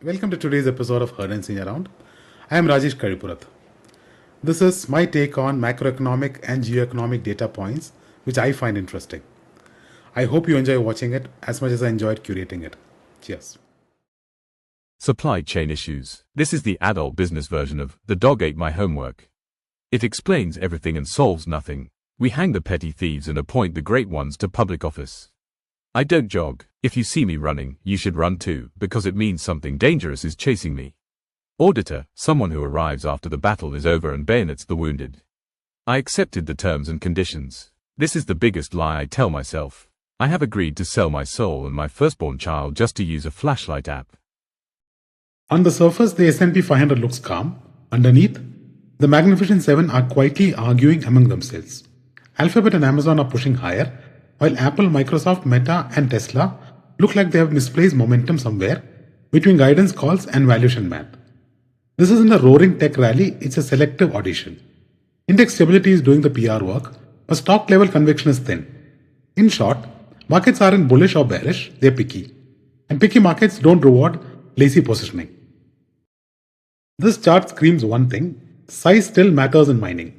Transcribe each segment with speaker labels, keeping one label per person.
Speaker 1: Welcome to today's episode of Heard and Seen Around. I am Rajesh Karipurath. This is my take on macroeconomic and geoeconomic data points, which I find interesting. I hope you enjoy watching it as much as I enjoyed curating it. Cheers.
Speaker 2: Supply chain issues. This is the adult business version of "The dog ate my homework." It explains everything and solves nothing. We hang the petty thieves and appoint the great ones to public office. I don't jog. If you see me running, you should run too, because it means something dangerous is chasing me. Auditor, someone who arrives after the battle is over and bayonets the wounded. I accepted the terms and conditions. This is the biggest lie I tell myself. I have agreed to sell my soul and my firstborn child just to use a flashlight app.
Speaker 1: On the surface, the S&P 500 looks calm. Underneath, the Magnificent Seven are quietly arguing among themselves. Alphabet and Amazon are pushing higher, while Apple, Microsoft, Meta, and Tesla look like they have misplaced momentum somewhere between guidance calls and valuation math. This isn't a roaring tech rally, it's a selective audition. Index stability is doing the PR work, but stock level conviction is thin. In short, markets aren't bullish or bearish, they're picky. And picky markets don't reward lazy positioning. This chart screams one thing: size still matters in mining.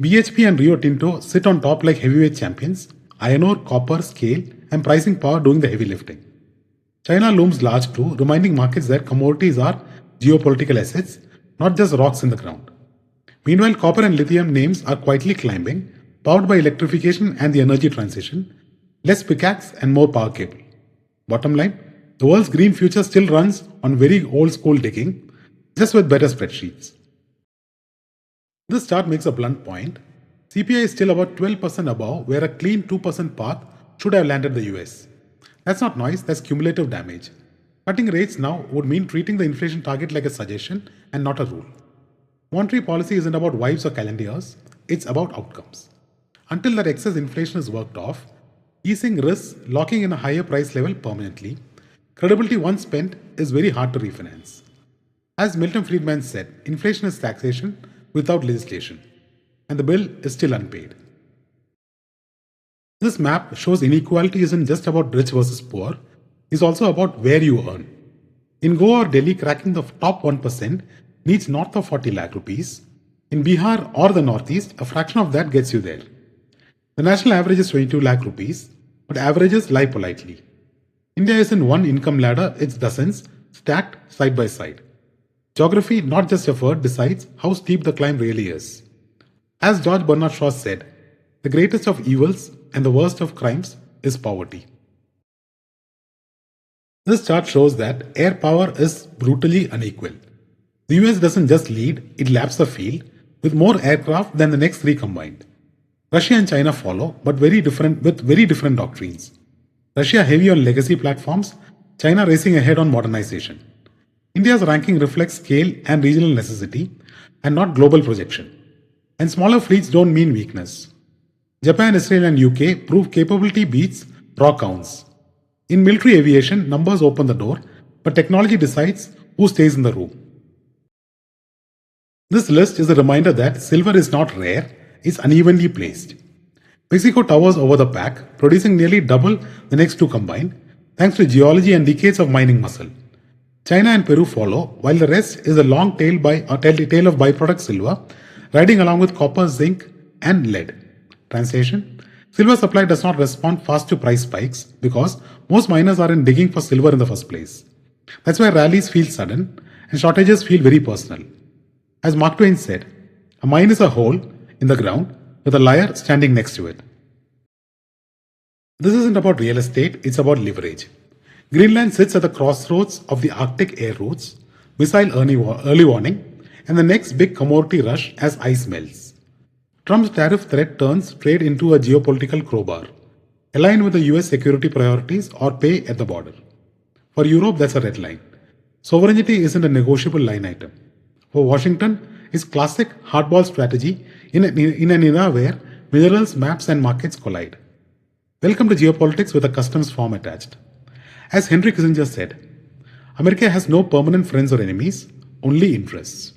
Speaker 1: BHP and Rio Tinto sit on top like heavyweight champions, iron ore, copper, scale, and pricing power doing the heavy lifting. China looms large too, reminding markets that commodities are geopolitical assets, not just rocks in the ground. Meanwhile, copper and lithium names are quietly climbing, powered by electrification and the energy transition, less pickaxe and more power cable. Bottom line, the world's green future still runs on very old school digging, just with better spreadsheets. This chart makes a blunt point. CPI is still about 12% above where a clean 2% path should have landed the US. That's not noise, that's cumulative damage. Cutting rates now would mean treating the inflation target like a suggestion and not a rule. Monetary policy isn't about vibes or calendar years, it's about outcomes. Until that excess inflation is worked off, easing risks locking in a higher price level permanently, credibility once spent is very hard to refinance. As Milton Friedman said, inflation is taxation without legislation, and the bill is still unpaid. This map shows inequality isn't just about rich versus poor, it's also about where you earn. In Goa or Delhi, cracking the top 1% needs north of 40 lakh rupees. In Bihar or the Northeast, a fraction of that gets you there. The national average is 22 lakh rupees, but averages lie politely. India isn't one income ladder, it's dozens, stacked side by side. Geography, not just effort, decides how steep the climb really is. As George Bernard Shaw said, the greatest of evils and the worst of crimes is poverty. This chart shows that air power is brutally unequal. The US doesn't just lead, it laps the field with more aircraft than the next three combined. Russia and China follow, but with very different doctrines. Russia heavy on legacy platforms, China racing ahead on modernization. India's ranking reflects scale and regional necessity and not global projection. And smaller fleets don't mean weakness. Japan, Israel, and UK prove capability beats raw counts. In military aviation, numbers open the door, but technology decides who stays in the room. This list is a reminder that silver is not rare, it's unevenly placed. Mexico towers over the pack, producing nearly double the next two combined, thanks to geology and decades of mining muscle. China and Peru follow, while the rest is a long tail of byproduct silver, riding along with copper, zinc, and lead. Translation: silver supply does not respond fast to price spikes because most miners aren't digging for silver in the first place. That's why rallies feel sudden and shortages feel very personal. As Mark Twain said, a mine is a hole in the ground with a liar standing next to it. This isn't about real estate, it's about leverage. Greenland sits at the crossroads of the Arctic air routes, missile early warning, and the next big commodity rush as ice melts. Trump's tariff threat turns trade into a geopolitical crowbar. Align with the US security priorities or pay at the border. For Europe, that's a red line. Sovereignty isn't a negotiable line item. For Washington, it's classic hardball strategy in an era where minerals, maps, and markets collide. Welcome to Geopolitics with a customs form attached. As Henry Kissinger said, America has no permanent friends or enemies, only interests.